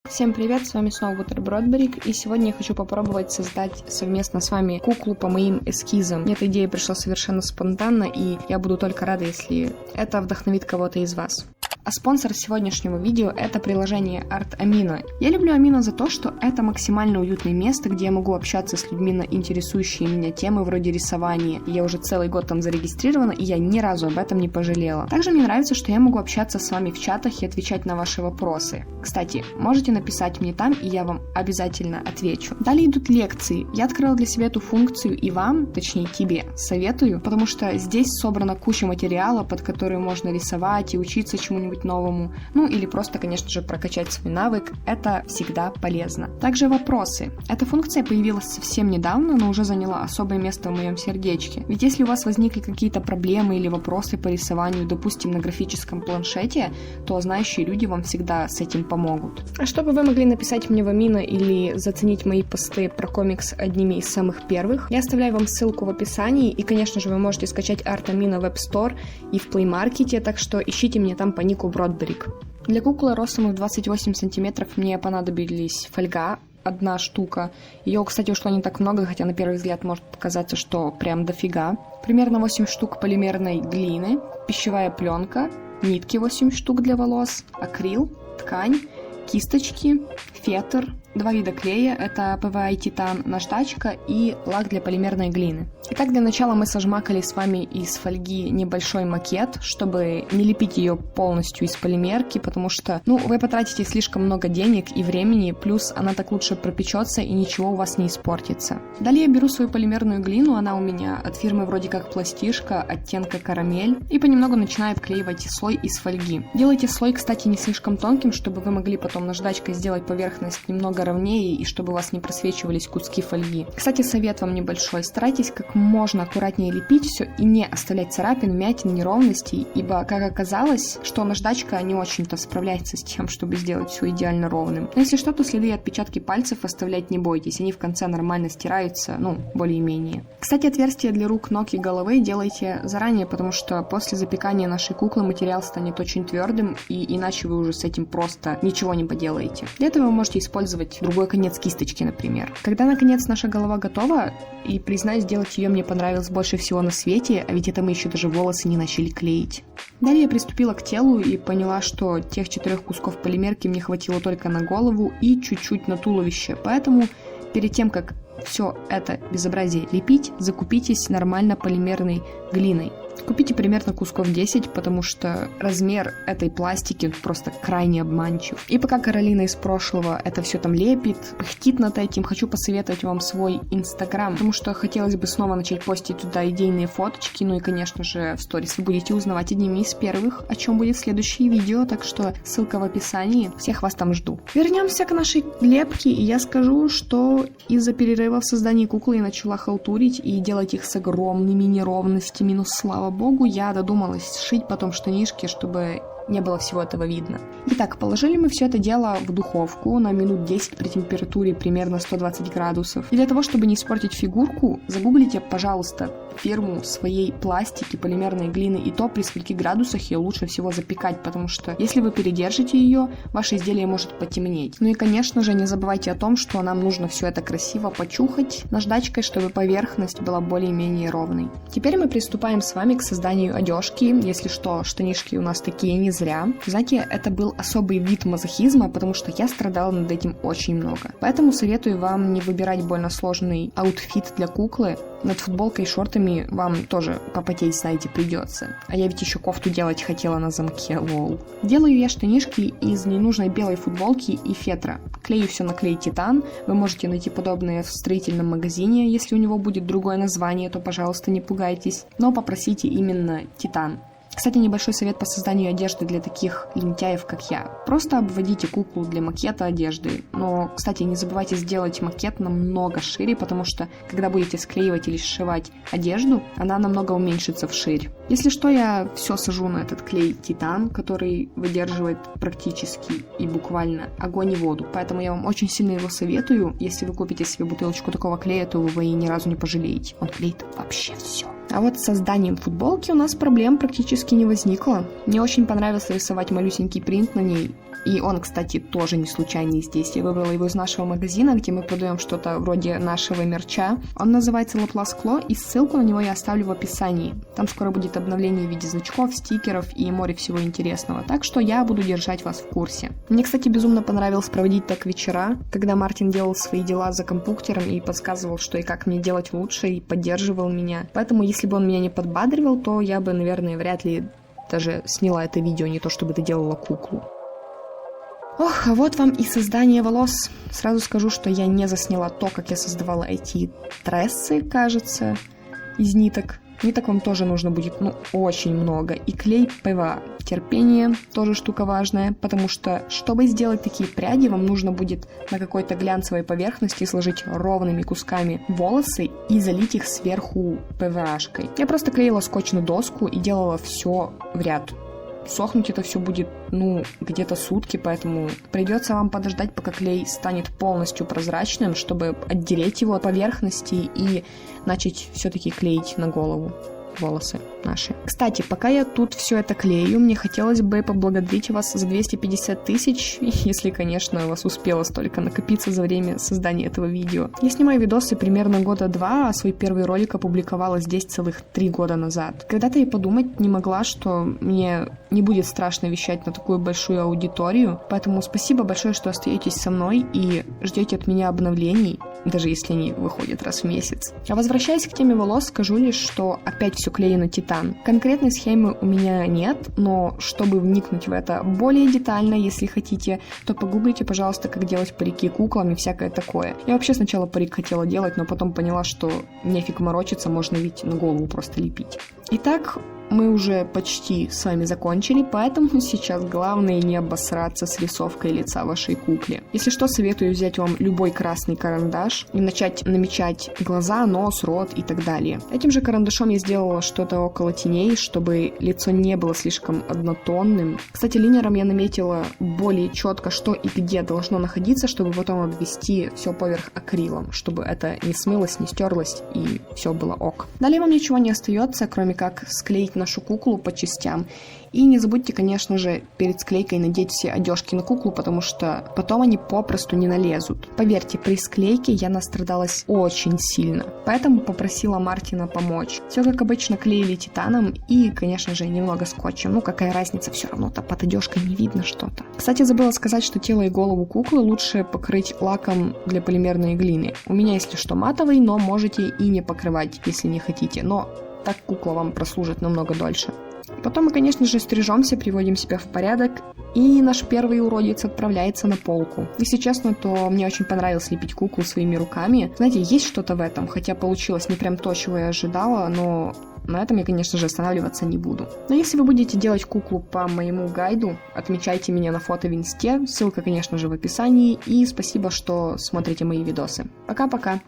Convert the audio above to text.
Всем привет, с вами снова Бутербродберик, и сегодня я хочу попробовать создать совместно с вами куклу по моим эскизам. Мне эта идея пришла совершенно спонтанно, и я буду только рада, если это вдохновит кого-то из вас. А спонсор сегодняшнего видео — это приложение ArtAmino. Я люблю Amino за то, что это максимально уютное место, где я могу общаться с людьми на интересующие меня темы вроде рисования. Я уже целый год там зарегистрирована, и я ни разу об этом не пожалела. Также мне нравится, что я могу общаться с вами в чатах и отвечать на ваши вопросы. Кстати, можете написать мне там, и я вам обязательно отвечу. Далее идут лекции. Я открыла для себя эту функцию и вам, точнее тебе, советую, потому что здесь собрана куча материала, под который можно рисовать и учиться чему-нибудь новому, ну или просто, конечно же, прокачать свой навык, это всегда полезно. Также вопросы. Эта функция появилась совсем недавно, но уже заняла особое место в моем сердечке. Ведь если у вас возникли какие-то проблемы или вопросы по рисованию, допустим, на графическом планшете, то знающие люди вам всегда с этим помогут. А чтобы вы могли написать мне в Amino или заценить мои посты про комикс одними из самых первых, я оставляю вам ссылку в описании, и, конечно же, вы можете скачать ArtAmino в App Store и в Play Market, так что ищите меня там по нику Бродберик. Для куклы ростом в 28 сантиметров мне понадобились фольга, одна штука. Ее, кстати, ушло не так много, хотя на первый взгляд может показаться, что прям дофига. Примерно 8 штук полимерной глины, пищевая пленка, нитки 8 штук для волос, акрил, ткань, кисточки, фетр, 2 вида клея, это PVA титан наждачка и лак для полимерной глины. Итак, для начала мы сожмакали с вами из фольги небольшой макет, чтобы не лепить ее полностью из полимерки, потому что, вы потратите слишком много денег и времени, плюс она так лучше пропечется и ничего у вас не испортится. Далее я беру свою полимерную глину, она у меня от фирмы вроде как пластишка, оттенка карамель, и понемногу начинаю обклеивать слой из фольги. Делайте слой, кстати, не слишком тонким, чтобы вы могли потом наждачкой сделать поверхность немного ровнее и чтобы у вас не просвечивались куски фольги. Кстати, совет вам небольшой. Старайтесь как можно аккуратнее лепить все и не оставлять царапин, вмятин, неровностей, ибо, как оказалось, что наждачка не очень-то справляется с тем, чтобы сделать все идеально ровным. Но если что, то следы и отпечатки пальцев оставлять не бойтесь, они в конце нормально стираются, более-менее. Кстати, отверстия для рук, ног и головы делайте заранее, потому что после запекания нашей куклы материал станет очень твердым, и иначе вы уже с этим просто ничего не поделаете. Для этого вы можете использовать другой конец кисточки, например. Когда, наконец, наша голова готова, и, признаюсь, делать ее мне понравилось больше всего на свете, а ведь это мы еще даже волосы не начали клеить. Далее я приступила к телу и поняла, что тех 4 кусков полимерки мне хватило только на голову и чуть-чуть на туловище, поэтому перед тем, как все это безобразие лепить, закупитесь нормально полимерной глиной. Купите примерно кусков 10, потому что размер этой пластики просто крайне обманчив. И пока Каролина из прошлого это все там лепит, пыхтит над этим, хочу посоветовать вам свой Инстаграм, потому что хотелось бы снова начать постить туда идейные фоточки, и, конечно же, в сторис вы будете узнавать одними из первых, о чем будет следующее видео, так что ссылка в описании, всех вас там жду. Вернемся к нашей лепке, и я скажу, что из-за перерыва в создании куклы я начала халтурить и делать их с огромными неровностями, но слава богу, я додумалась сшить потом штанишки, чтобы не было всего этого видно. Итак, положили мы все это дело в духовку на минут 10 при температуре примерно 120 градусов. И для того, чтобы не испортить фигурку, загуглите, пожалуйста, фирму своей пластики, полимерной глины, и то при скольки градусах ее лучше всего запекать, потому что если вы передержите ее, ваше изделие может потемнеть. И, конечно же, не забывайте о том, что нам нужно все это красиво почухать наждачкой, чтобы поверхность была более-менее ровной. Теперь мы приступаем с вами к созданию одежки. Если что, штанишки у нас такие не зря. Знаете, это был особый вид мазохизма, потому что я страдала над этим очень много. Поэтому советую вам не выбирать больно сложный аутфит для куклы. Над футболкой и шортами вам тоже попотеть, знаете, придется. А я ведь еще кофту делать хотела на замке, лол. Делаю я штанишки из ненужной белой футболки и фетра. Клею все на клей титан. Вы можете найти подобное в строительном магазине. Если у него будет другое название, то, пожалуйста, не пугайтесь. Но попросите именно титан. Кстати, небольшой совет по созданию одежды для таких лентяев, как я. Просто обводите куклу для макета одежды. Но, кстати, не забывайте сделать макет намного шире, потому что, когда будете склеивать или сшивать одежду, она намного уменьшится вширь. Если что, я все сажу на этот клей титан, который выдерживает практически и буквально огонь и воду. Поэтому я вам очень сильно его советую. Если вы купите себе бутылочку такого клея, то вы ни разу не пожалеете. Он клеит вообще все. А вот с созданием футболки у нас проблем практически не возникло. Мне очень понравилось рисовать малюсенький принт на ней. И он, кстати, тоже не случайный здесь. Я выбрала его из нашего магазина, где мы продаем что-то вроде нашего мерча. Он называется Laplace Claw, и ссылку на него я оставлю в описании. Там скоро будет обновление в виде значков, стикеров и море всего интересного. Так что я буду держать вас в курсе. Мне, кстати, безумно понравилось проводить так вечера, когда Мартин делал свои дела за компьютером и подсказывал, что и как мне делать лучше, и поддерживал меня. Поэтому, если бы он меня не подбадривал, то я бы, наверное, вряд ли даже сняла это видео, не то чтобы доделала куклу. Ох, а вот вам и создание волос. Сразу скажу, что я не засняла то, как я создавала эти трессы, кажется, из ниток. Ниток вам тоже нужно будет, очень много. И клей ПВА. Терпение тоже штука важная, потому что, чтобы сделать такие пряди, вам нужно будет на какой-то глянцевой поверхности сложить ровными кусками волосы и залить их сверху ПВАшкой. Я просто клеила скотчную доску и делала все в ряд. Сохнуть это все будет, где-то сутки, поэтому придется вам подождать, пока клей станет полностью прозрачным, чтобы отделить его от поверхности и начать все-таки клеить на голову волосы наши. Кстати, пока я тут все это клею, мне хотелось бы поблагодарить вас за 250 тысяч, если, конечно, у вас успело столько накопиться за время создания этого видео. Я снимаю видосы примерно года 2, а свой первый ролик опубликовала здесь целых 3 года назад. Когда-то я подумать не могла, что мне не будет страшно вещать на такую большую аудиторию, поэтому спасибо большое, что остаетесь со мной и ждете от меня обновлений, даже если они выходят раз в месяц. А возвращаясь к теме волос, скажу лишь, что опять все клеено титан. Конкретной схемы у меня нет, но чтобы вникнуть в это более детально, если хотите, то погуглите, пожалуйста, как делать парики куклам и всякое такое. Я вообще сначала парик хотела делать, но потом поняла, что нефиг морочиться, можно ведь на голову просто лепить. Итак, мы уже почти с вами закончили, поэтому сейчас главное не обосраться с рисовкой лица вашей кукле. Если что, советую взять вам любой красный карандаш и начать намечать глаза, нос, рот и так далее. Этим же карандашом я сделала что-то около теней, чтобы лицо не было слишком однотонным. Кстати, линером я наметила более четко, что и где должно находиться, чтобы потом обвести все поверх акрилом, чтобы это не смылось, не стерлось и все было ок. Далее вам ничего не остается, кроме как склеить нашу куклу по частям. И не забудьте, конечно же, перед склейкой надеть все одежки на куклу, потому что потом они попросту не налезут. Поверьте, при склейке я настрадалась очень сильно, поэтому попросила Мартина помочь. Все как обычно клеили титаном и, конечно же, немного скотчем. Какая разница, все равно-то под одежкой не видно что-то. Кстати, забыла сказать, что тело и голову куклы лучше покрыть лаком для полимерной глины. У меня, если что, матовый, но можете и не покрывать, если не хотите. Но так кукла вам прослужит намного дольше. Потом мы, конечно же, стрижемся, приводим себя в порядок, и наш первый уродец отправляется на полку. Если честно, то мне очень понравилось лепить куклу своими руками. Знаете, есть что-то в этом, хотя получилось не прям то, чего я ожидала, но на этом я, конечно же, останавливаться не буду. Но если вы будете делать куклу по моему гайду, отмечайте меня на фото в инсте, ссылка, конечно же, в описании, и спасибо, что смотрите мои видосы. Пока-пока!